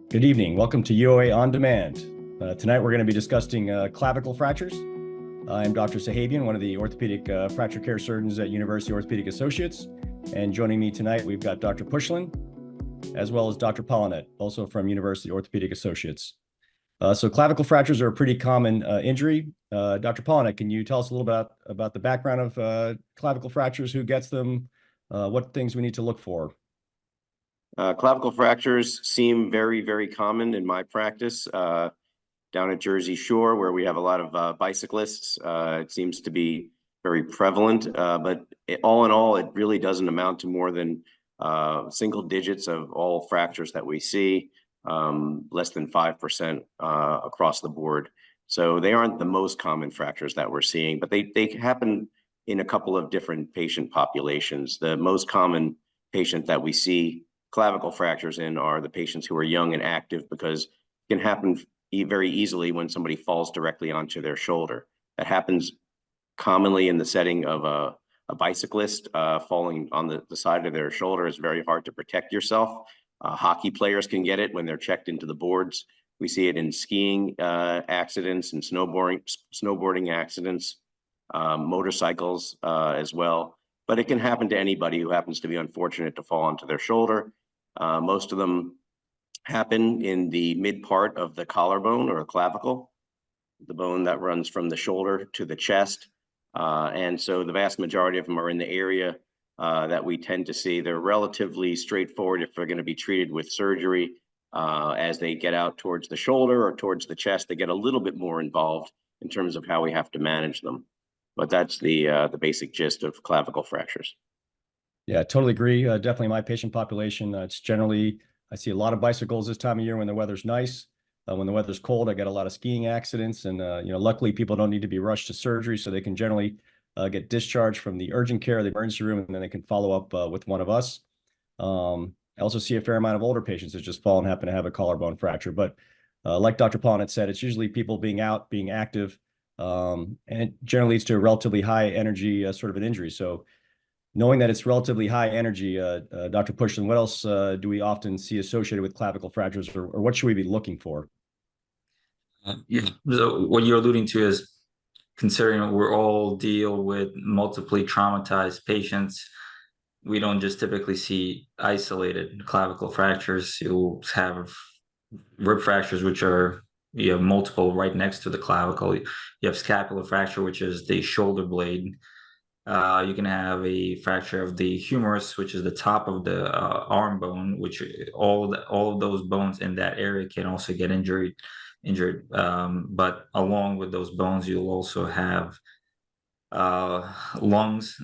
Good evening. Welcome to UOA On Demand. Tonight we're going to be discussing clavicle fractures. I'm Dr. Sagebien, one of the orthopedic fracture care surgeons at University Orthopaedic Associates. And joining me tonight, we've got Dr. Pushilin, as well as Dr. Polonet, also from University Orthopaedic Associates. So clavicle fractures are a pretty common injury. Dr. Polonet, can you tell us a little bit about the background of clavicle fractures, who gets them, what things we need to look for? Clavicle fractures seem very, very common in my practice. Down at Jersey Shore, where we have a lot of bicyclists, it seems to be very prevalent. But all in all, it really doesn't amount to more than single digits of all fractures that we see, less than 5% across the board. So they aren't the most common fractures that we're seeing, but they happen in a couple of different patient populations. The most common patient that we see clavicle fractures in are the patients who are young and active, because it can happen very easily when somebody falls directly onto their shoulder. That happens commonly in the setting of a bicyclist falling on the side of their shoulder. It's very hard to protect yourself. Hockey players can get it when they're checked into the boards. We see it in skiing accidents and snowboarding accidents, motorcycles as well. But it can happen to anybody who happens to be unfortunate to fall onto their shoulder. Most of them happen in the mid part of the collarbone or clavicle, the bone that runs from the shoulder to the chest. And so the vast majority of them are in the area that we tend to see. They're relatively straightforward if they're going to be treated with surgery. As they get out towards the shoulder or towards the chest, they get a little bit more involved in terms of how we have to manage them. But that's the basic gist of clavicle fractures. Yeah, totally agree. Definitely my patient population. It's generally, I see a lot of bicycles this time of year when the weather's nice. When the weather's cold, I get a lot of skiing accidents. And, luckily people don't need to be rushed to surgery, so they can generally get discharged from the urgent care, the emergency room, and then they can follow up with one of us. I also see a fair amount of older patients that just fall and happen to have a collarbone fracture. But like Dr. Polonet said, it's usually people being out, being active, and it generally leads to a relatively high energy sort of an injury. So knowing that it's relatively high energy, Dr. Pushilin, what else do we often see associated with clavicle fractures, or what should we be looking for? Yeah, so what you're alluding to is, considering we're all deal with multiply traumatized patients, we don't just typically see isolated clavicle fractures. You'll have rib fractures, which are, you have multiple right next to the clavicle. You have scapular fracture, which is the shoulder blade. You can have a fracture of the humerus, which is the top of the arm bone, which all of those bones in that area can also get injured. But along with those bones, you'll also have lungs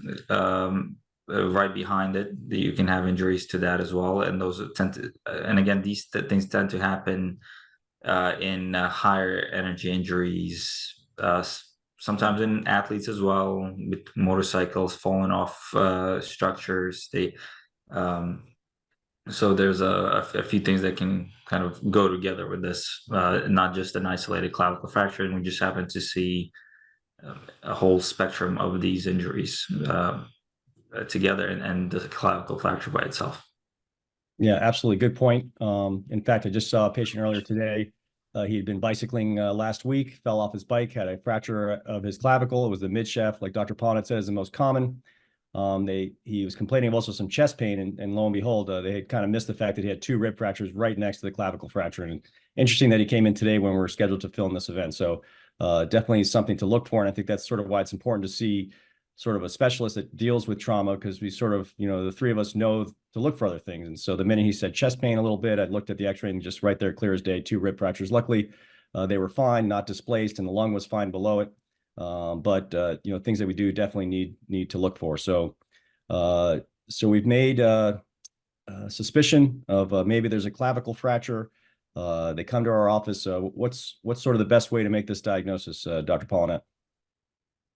right behind it. You can have injuries to that as well, and those tend to, and again, these things tend to happen in higher energy injuries, sometimes in athletes as well, with motorcycles falling off structures. So there's a few things that can kind of go together with this, not just an isolated clavicle fracture, and we just happen to see a whole spectrum of these injuries together, and the clavicle fracture by itself. Yeah, absolutely. Good point. In fact, I just saw a patient earlier today. He had been bicycling last week, fell off his bike, had a fracture of his clavicle. It was the midshaft, like Dr. Polonet says, the most common. He was complaining of also some chest pain, and lo and behold, they had kind of missed the fact that he had two rib fractures right next to the clavicle fracture. And interesting that he came in today when we were scheduled to film this event. So definitely something to look for. And I think that's sort of why it's important to see sort of a specialist that deals with trauma, because we sort of, the three of us know to look for other things. And so the minute he said chest pain a little bit, I looked at the x-ray and just right there, clear as day, two rib fractures. Luckily, they were fine, not displaced, and the lung was fine below it. But things that we do definitely need to look for. So we've made suspicion of maybe there's a clavicle fracture. They come to our office. What's sort of the best way to make this diagnosis, Dr. Polonet?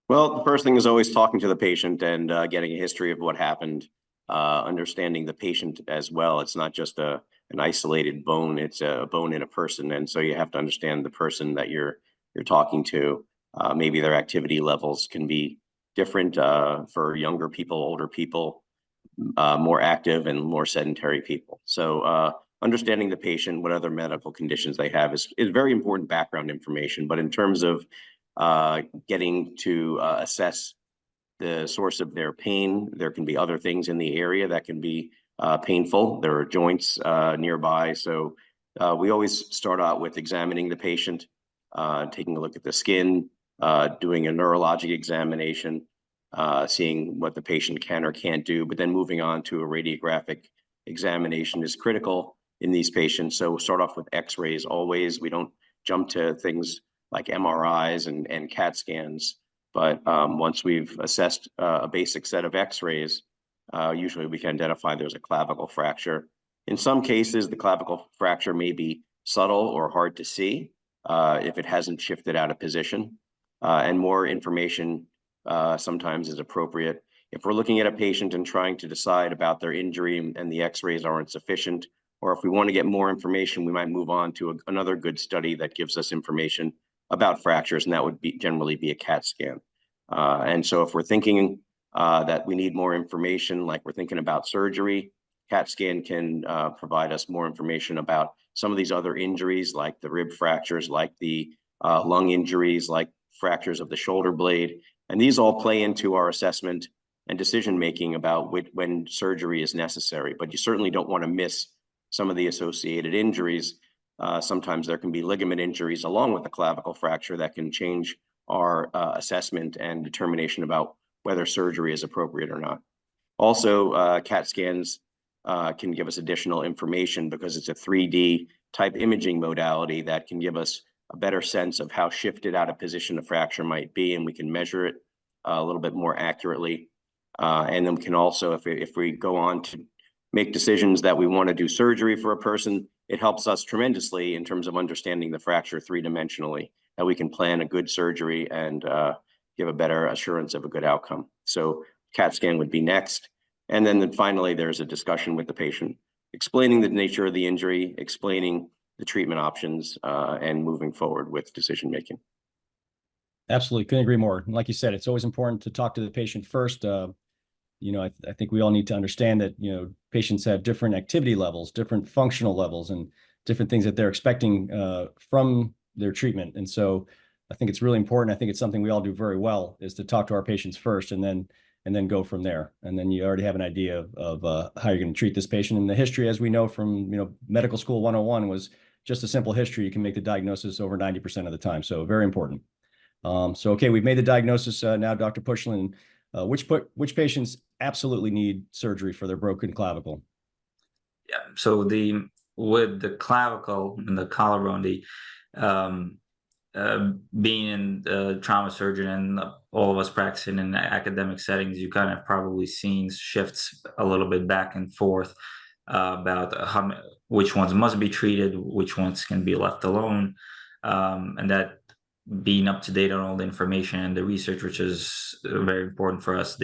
Well, the first thing is always talking to the patient and getting a history of what happened, understanding the patient as well. It's not just an isolated bone; it's a bone in a person, and so you have to understand the person that you're talking to. Maybe their activity levels can be different for younger people, older people, more active and more sedentary people. So understanding the patient, what other medical conditions they have is very important background information. But in terms of getting to assess the source of their pain, there can be other things in the area that can be painful. There are joints nearby. So we always start out with examining the patient, taking a look at the skin, doing a neurologic examination, seeing what the patient can or can't do, but then moving on to a radiographic examination is critical in these patients. So we'll start off with x-rays always. We don't jump to things like MRIs and CAT scans. But once we've assessed a basic set of x-rays, usually we can identify there's a clavicle fracture. In some cases, the clavicle fracture may be subtle or hard to see if it hasn't shifted out of position. And more information sometimes is appropriate. If we're looking at a patient and trying to decide about their injury and the x-rays aren't sufficient, or if we want to get more information, we might move on to another good study that gives us information about fractures, and that would generally be a CAT scan. And so if we're thinking that we need more information, like we're thinking about surgery, CAT scan can provide us more information about some of these other injuries, like the rib fractures, like the lung injuries, like fractures of the shoulder blade. And these all play into our assessment and decision-making about when surgery is necessary. But you certainly don't want to miss some of the associated injuries. Sometimes there can be ligament injuries along with the clavicle fracture that can change our assessment and determination about whether surgery is appropriate or not. Also, CAT scans can give us additional information because it's a 3D type imaging modality that can give us a better sense of how shifted out of position a fracture might be, and we can measure it a little bit more accurately. And then we can also, if we go on to make decisions that we want to do surgery for a person, it helps us tremendously in terms of understanding the fracture three-dimensionally, that we can plan a good surgery and give a better assurance of a good outcome. So CAT scan would be next. And then finally, there's a discussion with the patient, explaining the nature of the injury, explaining the treatment options, and moving forward with decision-making. Absolutely. Couldn't agree more. And like you said, it's always important to talk to the patient first. I think we all need to understand that, patients have different activity levels, different functional levels, and different things that they're expecting from their treatment. And so I think it's really important. I think it's something we all do very well, is to talk to our patients first and then go from there. And then you already have an idea of how you're going to treat this patient. And the history, as we know from, medical school 101, was just a simple history. You can make the diagnosis over 90% of the time. So very important. Okay, we've made the diagnosis now, Dr. Pushilin. Which patients absolutely need surgery for their broken clavicle? Yeah, so with the clavicle and the collarbone, being in the trauma surgeon and all of us practicing in academic settings, you kind of probably seen shifts a little bit back and forth about which ones must be treated, which ones can be left alone, and that being up to date on all the information and the research, which is very important for us.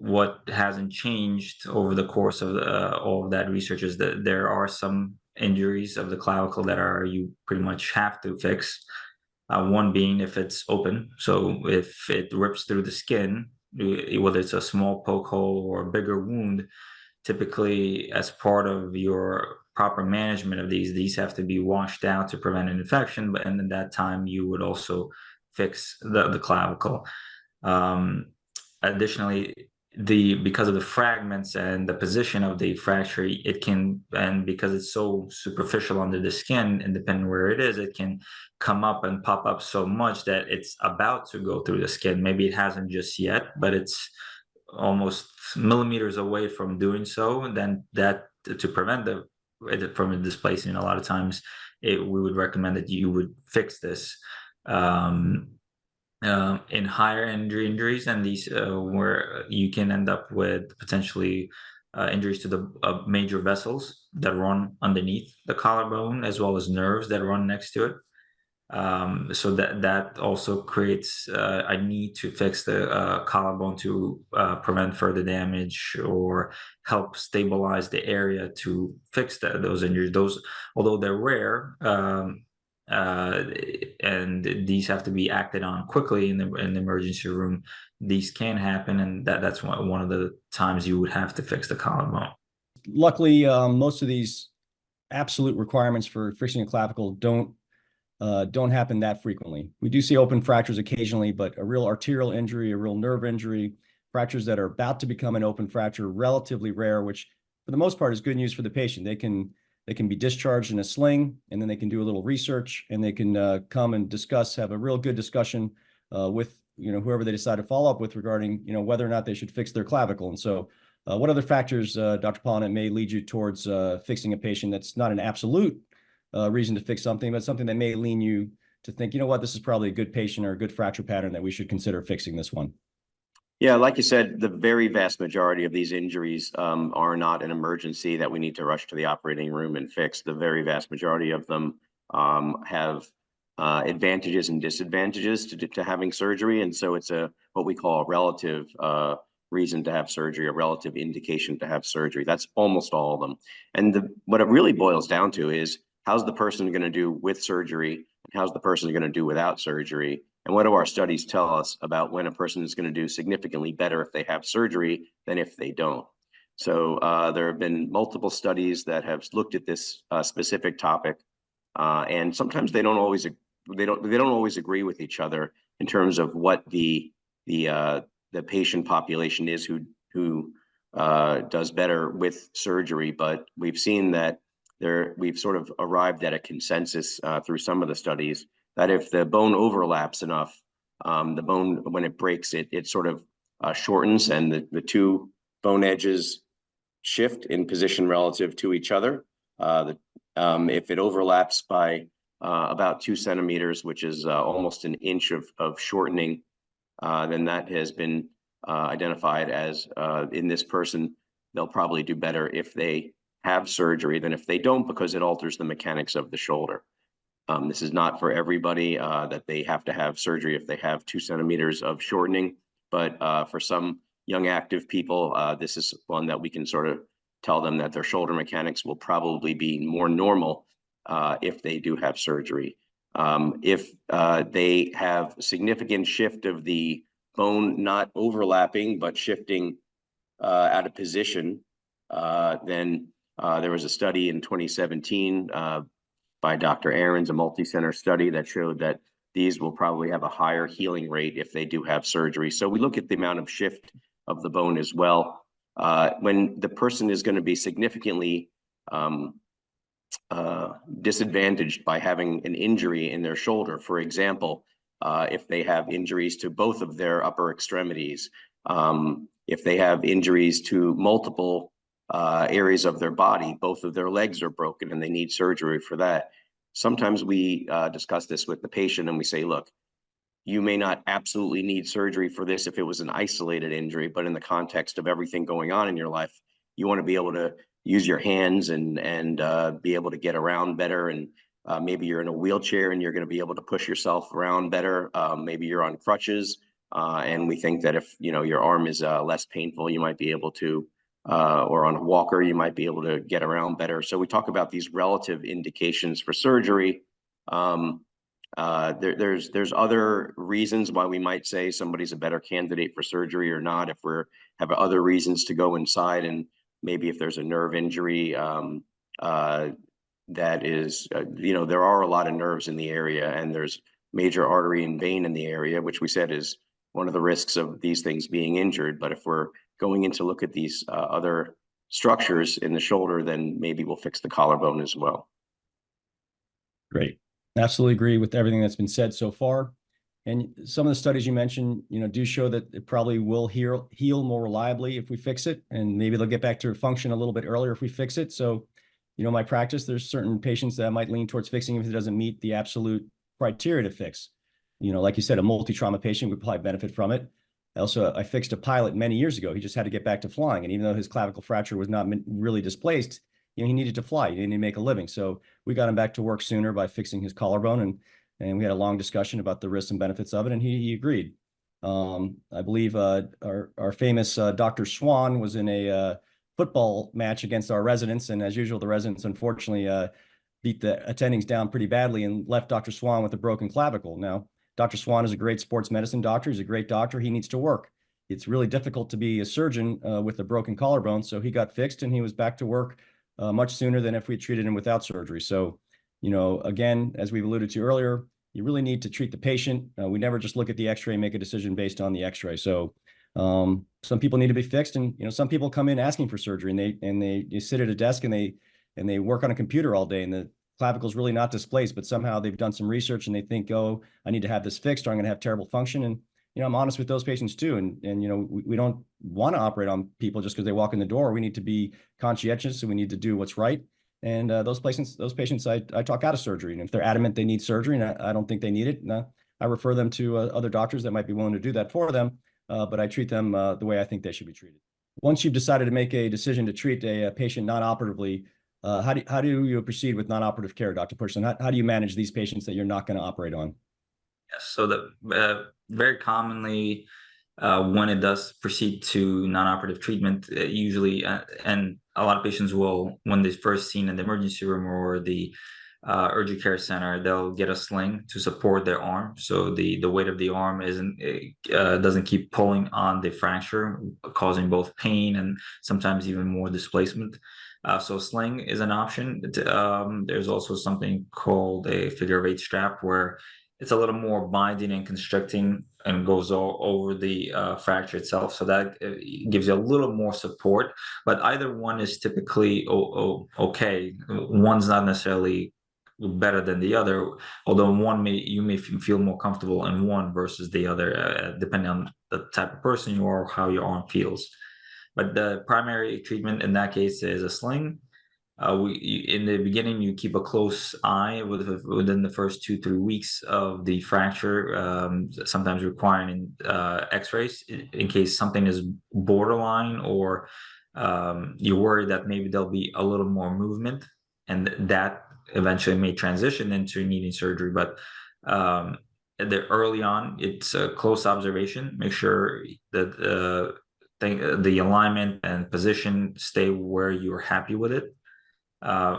What hasn't changed over the course of all of that research is that there are some injuries of the clavicle that you pretty much have to fix. One being if it's open. So if it rips through the skin, whether it's a small poke hole or a bigger wound, typically as part of your proper management of these have to be washed out to prevent an infection. But and at that time, you would also fix the clavicle. Additionally, because of the fragments and the position of the fracture, and because it's so superficial under the skin, and depending where it is, it can come up and pop up so much that it's about to go through the skin. Maybe it hasn't just yet, but it's almost millimeters away from doing so. And then that, to prevent it from displacing, a lot of times we would recommend that you would fix this. In higher injuries, and these where you can end up with potentially injuries to the major vessels that run underneath the collarbone, as well as nerves that run next to it. So that also creates a need to fix the collarbone to prevent further damage or help stabilize the area to fix those injuries. Those, although they're rare, and these have to be acted on quickly in the emergency room, these can happen, and that's one of the times you would have to fix the collarbone. Luckily, most of these absolute requirements for fixing a clavicle don't happen that frequently. We do see open fractures occasionally, but a real arterial injury, a real nerve injury, fractures that are about to become an open fracture, relatively rare, which for the most part is good news for the patient. They can be discharged in a sling, and then they can do a little research, and they can come and have a real good discussion with whoever they decide to follow up with regarding whether or not they should fix their clavicle. And so, what other factors, Dr. Polonet, may lead you towards fixing a patient that's not an absolute reason to fix something, but something that may lean you to think, you know what, this is probably a good patient or a good fracture pattern that we should consider fixing this one? Yeah, like you said, the very vast majority of these injuries are not an emergency that we need to rush to the operating room and fix. The very vast majority of them have advantages and disadvantages to having surgery. And so it's what we call a relative reason to have surgery, a relative indication to have surgery. That's almost all of them. And what it really boils down to is, how's the person going to do with surgery, and how's the person going to do without surgery? And what do our studies tell us about when a person is going to do significantly better if they have surgery than if they don't? So there have been multiple studies that have looked at this specific topic, and sometimes they don't always agree with each other in terms of what the patient population is who does better with surgery. But we've seen that we've sort of arrived at a consensus through some of the studies that if the bone overlaps enough, the bone, when it breaks, it sort of shortens, and the two bone edges shift in position relative to each other. If it overlaps by about 2 centimeters, which is almost an inch of shortening, then that has been identified as, in this person, they'll probably do better if they have surgery than if they don't, because it alters the mechanics of the shoulder. This is not for everybody that they have to have surgery if they have 2 centimeters of shortening, but for some young active people, this is one that we can sort of tell them that their shoulder mechanics will probably be more normal if they do have surgery. If they have significant shift of the bone, not overlapping, but shifting out of position, then there was a study in 2017 by Dr. Ahrens, a multi-center study that showed that these will probably have a higher healing rate if they do have surgery. So we look at the amount of shift of the bone as well. When the person is going to be significantly disadvantaged by having an injury in their shoulder, for example, if they have injuries to both of their upper extremities, if they have injuries to multiple areas of their body, both of their legs are broken and they need surgery for that. Sometimes we discuss this with the patient and we say, look, you may not absolutely need surgery for this if it was an isolated injury, but in the context of everything going on in your life, you want to be able to use your hands and be able to get around better. And maybe you're in a wheelchair and you're going to be able to push yourself around better. Maybe you're on crutches, and we think that if your arm is less painful, you might be able to, or on a walker, you might be able to get around better. So we talk about these relative indications for surgery. There's other reasons why we might say somebody's a better candidate for surgery or not. If we have other reasons to go inside, and maybe if there's a nerve injury, that is, there are a lot of nerves in the area, and there's major artery and vein in the area, which we said is one of the risks of these things being injured. But if we're going in to look at these other structures in the shoulder, then maybe we'll fix the collarbone as well. Great. Absolutely agree with everything that's been said so far. And some of the studies you mentioned, do show that it probably will heal more reliably if we fix it, and maybe they'll get back to function a little bit earlier if we fix it. So, my practice, there's certain patients that I might lean towards fixing if it doesn't meet the absolute criteria to fix. Like you said, a multi-trauma patient would probably benefit from it. I fixed a pilot many years ago. He just had to get back to flying, and even though his clavicle fracture was not really displaced, he needed to fly. He needed to make a living. So we got him back to work sooner by fixing his collarbone, and we had a long discussion about the risks and benefits of it, and he agreed. I believe our famous Dr. Swan was in a football match against our residents, and as usual, the residents unfortunately beat the attendings down pretty badly and left Dr. Swan with a broken clavicle. Now, Dr. Swan is a great sports medicine doctor. He's a great doctor. He needs to work. It's really difficult to be a surgeon with a broken collarbone, so he got fixed and he was back to work much sooner than if we treated him without surgery. So, you know, again, as we've alluded to earlier, you really need to treat the patient. We never just look at the x-ray and make a decision based on the x-ray. So some people need to be fixed, and, you know, some people come in asking for surgery, and they sit at a desk and they work on a computer all day, and the clavicle is really not displaced, but somehow they've done some research and they think, oh, I need to have this fixed or I'm going to have terrible function. And, you know, I'm honest with those patients too. And you know, we don't want to operate on people just because they walk in the door. We need to be conscientious, and we need to do what's right. And those patients, I talk out of surgery. And if they're adamant they need surgery, and I don't think they need it, I refer them to other doctors that might be willing to do that for them. But I treat them the way I think they should be treated. Once you've decided to make a decision to treat a patient non-operatively, how do you proceed with non-operative care, Dr. Pushilin? How do you manage these patients that you're not going to operate on? Yes, so very commonly, when it does proceed to non-operative treatment, usually, and a lot of patients will, when they're first seen in the emergency room or the urgent care center, they'll get a sling to support their arm, so the weight of the arm doesn't keep pulling on the fracture, causing both pain and sometimes even more displacement. So sling is an option. There's also something called a figure-of-8 strap, where it's a little more binding and constricting and goes all over the fracture itself. So that gives you a little more support, but either one is typically okay. One's not necessarily better than the other, although you may feel more comfortable in one versus the other, depending on the type of person you are, or how your arm feels. But the primary treatment in that case is a sling. In the beginning, you keep a close eye within the first 2-3 weeks of the fracture, sometimes requiring x-rays in case something is borderline, or you're worried that maybe there'll be a little more movement, and that eventually may transition into needing surgery. But early on, it's a close observation. Make sure that the alignment and position stay where you're happy with it.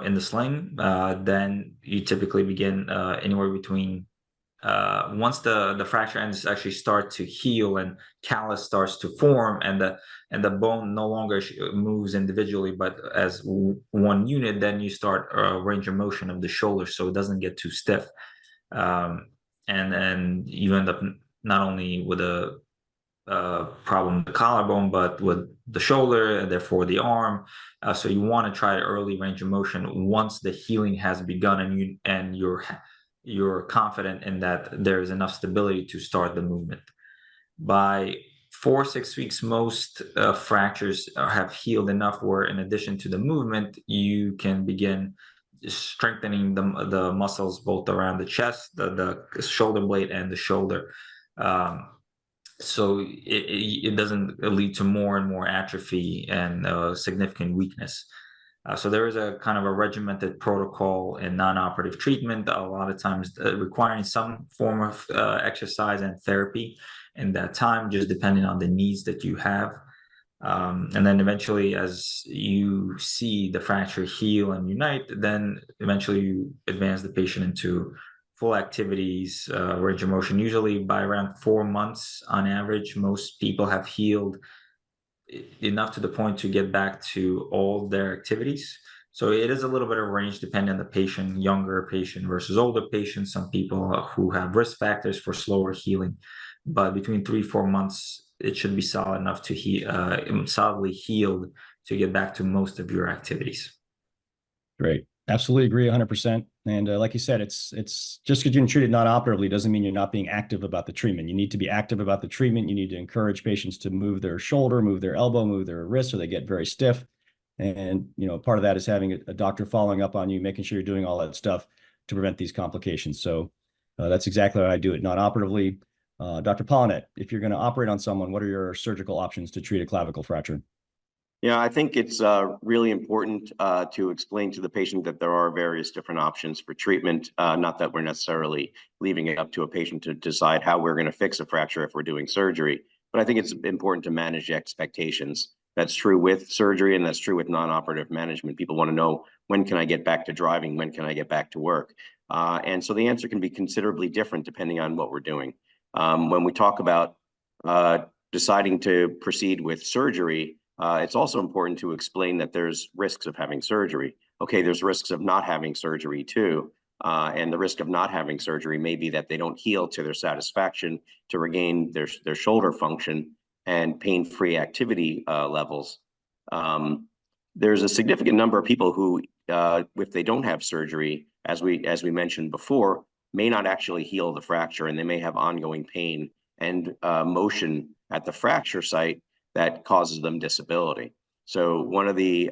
In the sling, then you typically begin anywhere between once the fracture ends actually start to heal and callus starts to form, and the bone no longer moves individually but as one unit, then you start range of motion of the shoulder so it doesn't get too stiff, and then you end up not only with a problem with the collarbone, but with the shoulder, and therefore the arm. So you want to try early range of motion once the healing has begun, and you're confident in that there is enough stability to start the movement. By 4-6 weeks, most fractures have healed enough where, in addition to the movement, you can begin strengthening the muscles both around the chest, the shoulder blade, and the shoulder. So it doesn't lead to more and more atrophy and significant weakness. So there is a kind of a regimented protocol in non-operative treatment, a lot of times requiring some form of exercise and therapy in that time, just depending on the needs that you have. And then eventually, as you see the fracture heal and unite, then eventually you advance the patient into full activities, range of motion. Usually by around 4 months on average, most people have healed enough to the point to get back to all their activities. So it is a little bit of range depending on the patient, younger patient versus older patients, some people who have risk factors for slower healing. But between 3-4 months, it should be solid enough to solidly healed to get back to most of your activities. Great. Absolutely agree 100%. And like you said, it's just because you're treated non-operatively doesn't mean you're not being active about the treatment. You need to be active about the treatment. You need to encourage patients to move their shoulder, move their elbow, move their wrist, so they get very stiff. And, you know, part of that is having a doctor following up on you, making sure you're doing all that stuff to prevent these complications. So that's exactly how I do it non-operatively. Dr. Polonet, if you're going to operate on someone, what are your surgical options to treat a clavicle fracture? Yeah, I think it's really important to explain to the patient that there are various different options for treatment, not that we're necessarily leaving it up to a patient to decide how we're going to fix a fracture if we're doing surgery. But I think it's important to manage expectations. That's true with surgery, and that's true with non-operative management. People want to know, when can I get back to driving? When can I get back to work? And so the answer can be considerably different depending on what we're doing. When we talk about deciding to proceed with surgery, it's also important to explain that there's risks of having surgery. Okay, there's risks of not having surgery too. And the risk of not having surgery may be that they don't heal to their satisfaction to regain their shoulder function and pain-free activity levels. There's a significant number of people who, if they don't have surgery, as we mentioned before, may not actually heal the fracture, and they may have ongoing pain and motion at the fracture site that causes them disability. So one of the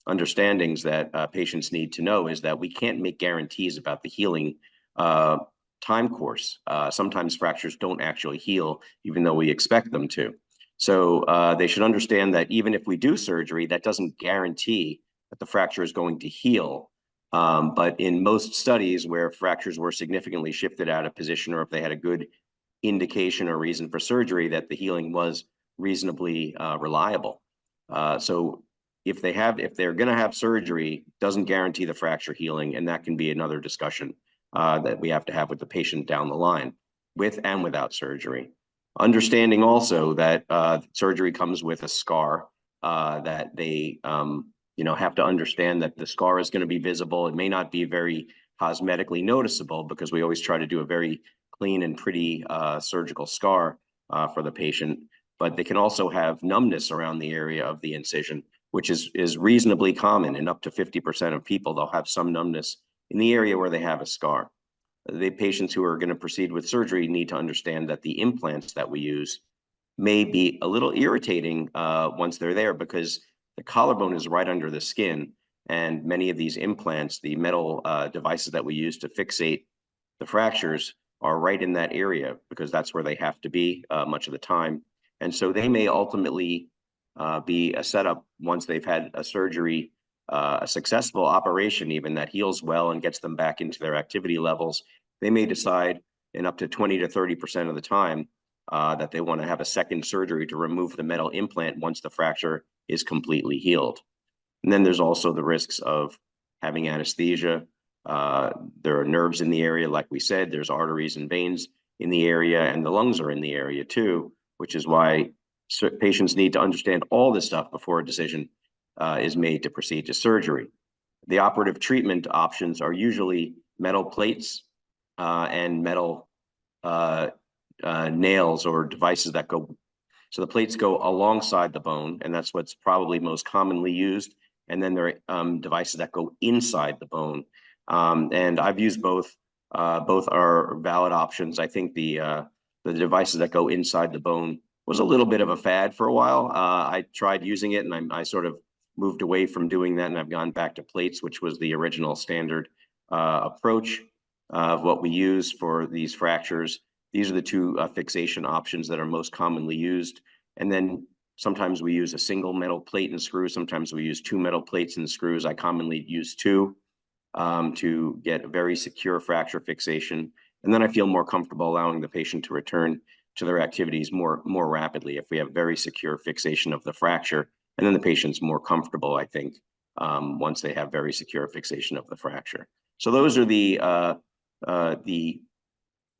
understandings that patients need to know is that we can't make guarantees about the healing time course. Sometimes fractures don't actually heal, even though we expect them to. So they should understand that even if we do surgery, that doesn't guarantee that the fracture is going to heal. But in most studies where fractures were significantly shifted out of position, or if they had a good indication or reason for surgery, that the healing was reasonably reliable. So if they're going to have surgery, doesn't guarantee the fracture healing, and that can be another discussion that we have to have with the patient down the line, with and without surgery. Understanding also that surgery comes with a scar, that they have to understand that the scar is going to be visible. It may not be very cosmetically noticeable, because we always try to do a very clean and pretty surgical scar for the patient, but they can also have numbness around the area of the incision, which is reasonably common. In up to 50% of people, they'll have some numbness in the area where they have a scar. The patients who are going to proceed with surgery need to understand that the implants that we use may be a little irritating once they're there, because the collarbone is right under the skin, and many of these implants, the metal devices that we use to fixate the fractures, are right in that area, because that's where they have to be much of the time. And so they may ultimately be a setup once they've had a surgery, a successful operation even that heals well and gets them back into their activity levels. They may decide in up to 20 to 30% of the time that they want to have a second surgery to remove the metal implant once the fracture is completely healed. And then there's also the risks of having anesthesia. There are nerves in the area, like we said, there's arteries and veins in the area, and the lungs are in the area too, which is why patients need to understand all this stuff before a decision is made to proceed to surgery. The operative treatment options are usually metal plates and metal nails or devices that go. So the plates go alongside the bone, and that's what's probably most commonly used. And then there are devices that go inside the bone. And I've used both. Both are valid options. I think the devices that go inside the bone was a little bit of a fad for a while. I tried using it, and I sort of moved away from doing that, and I've gone back to plates, which was the original standard approach of what we use for these fractures. These are the two fixation options that are most commonly used. And then sometimes we use a single metal plate and screw. Sometimes we use two metal plates and screws. I commonly use two to get a very secure fracture fixation. And then I feel more comfortable allowing the patient to return to their activities more rapidly if we have very secure fixation of the fracture. And then the patient's more comfortable, I think, once they have very secure fixation of the fracture. So those are the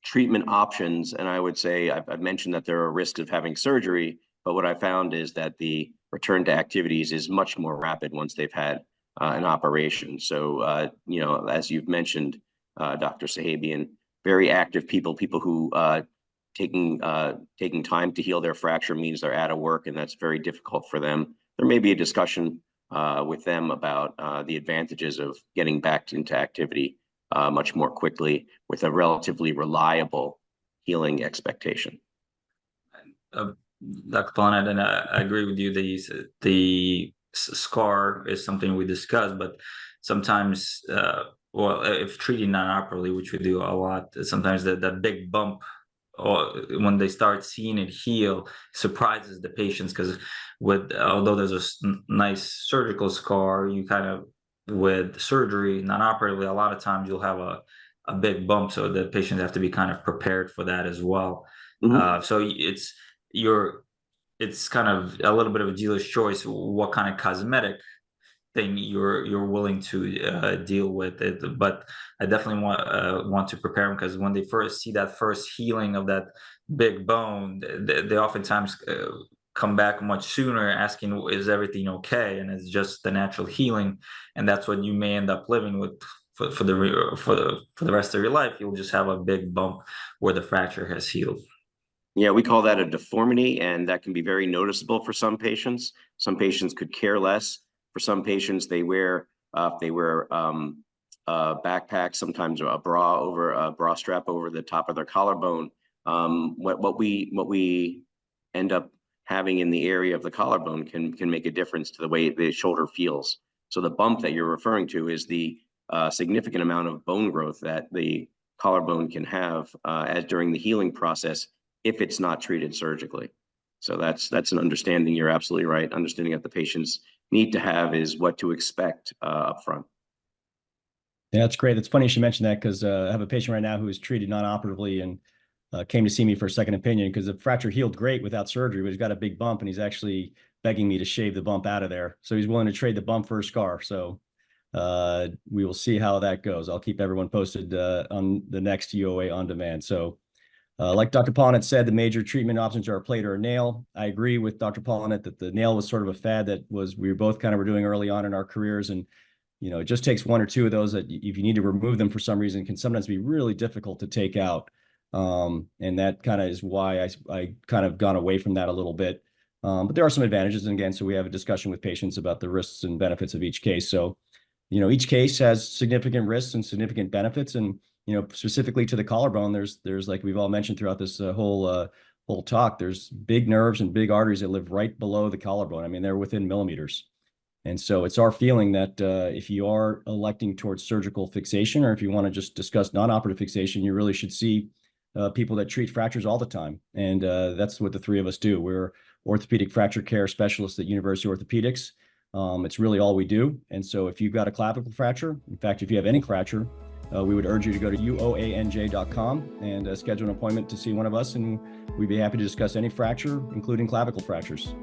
treatment options. And I would say I've mentioned that there are risks of having surgery, but what I found is that the return to activities is much more rapid once they've had an operation. So, as you've mentioned, Dr. Sagebien, very active people who taking time to heal their fracture means they're out of work, and that's very difficult for them. There may be a discussion with them about the advantages of getting back into activity much more quickly with a relatively reliable healing expectation. Dr. Polonet, and I agree with you. The scar is something we discussed, but sometimes, if treating non-operatively, which we do a lot, sometimes that big bump, or when they start seeing it heal, surprises the patients, because although there's a nice surgical scar, you kind of, with surgery, non-operatively, a lot of times you'll have a big bump, so the patients have to be kind of prepared for that as well. Mm-hmm. So it's kind of a little bit of a dealer's choice what kind of cosmetic thing you're willing to deal with it. But I definitely want to prepare them, because when they first see that first healing of that big bone, they oftentimes come back much sooner asking, is everything okay? And it's just the natural healing. And that's what you may end up living with for the rest of your life. You'll just have a big bump where the fracture has healed. Yeah, we call that a deformity, and that can be very noticeable for some patients. Some patients could care less. For some patients, they wear a backpack, sometimes a bra strap over the top of their collarbone. What we end up having in the area of the collarbone can make a difference to the way the shoulder feels. So the bump that you're referring to is the significant amount of bone growth that the collarbone can have as during the healing process, if it's not treated surgically. So that's an understanding. You're absolutely right. Understanding that the patients need to have is what to expect up front. Yeah, that's great. It's funny you should mention that, because I have a patient right now who is treated non-operatively and came to see me for a second opinion because the fracture healed great without surgery, but he's got a big bump and he's actually begging me to shave the bump out of there. So he's willing to trade the bump for a scar. So we will see how that goes. I'll keep everyone posted on the next UOA on demand. So like Dr. Polonet said, the major treatment options are a plate or a nail. I agree with Dr. Polonet that the nail was sort of a fad that we both kind of were doing early on in our careers. And, you know, it just takes one or two of those that if you need to remove them for some reason, can sometimes be really difficult to take out. And that kind of is why I kind of gone away from that a little bit. But there are some advantages. And again, so we have a discussion with patients about the risks and benefits of each case. So, you know, each case has significant risks and significant benefits. And, you know, specifically to the collarbone, there's like we've all mentioned throughout this whole talk, there's big nerves and big arteries that live right below the collarbone. I mean, they're within millimeters. And so it's our feeling that if you are electing towards surgical fixation, or if you want to just discuss non-operative fixation, you really should see people that treat fractures all the time. And that's what the three of us do. We're orthopedic fracture care specialists at University Orthopaedics. It's really all we do. And so if you've got a clavicle fracture, in fact, if you have any fracture, we would urge you to go to uoanj.com and schedule an appointment to see one of us, and we'd be happy to discuss any fracture, including clavicle fractures.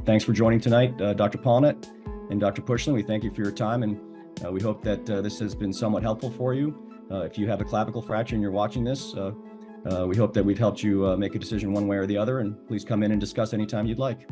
Thanks for joining tonight, Dr. Polonet and Dr. Pushilin. We thank you for your time, and we hope that this has been somewhat helpful for you. If you have a clavicle fracture and you're watching this, we hope that we've helped you make a decision one way or the other, and please come in and discuss anytime you'd like.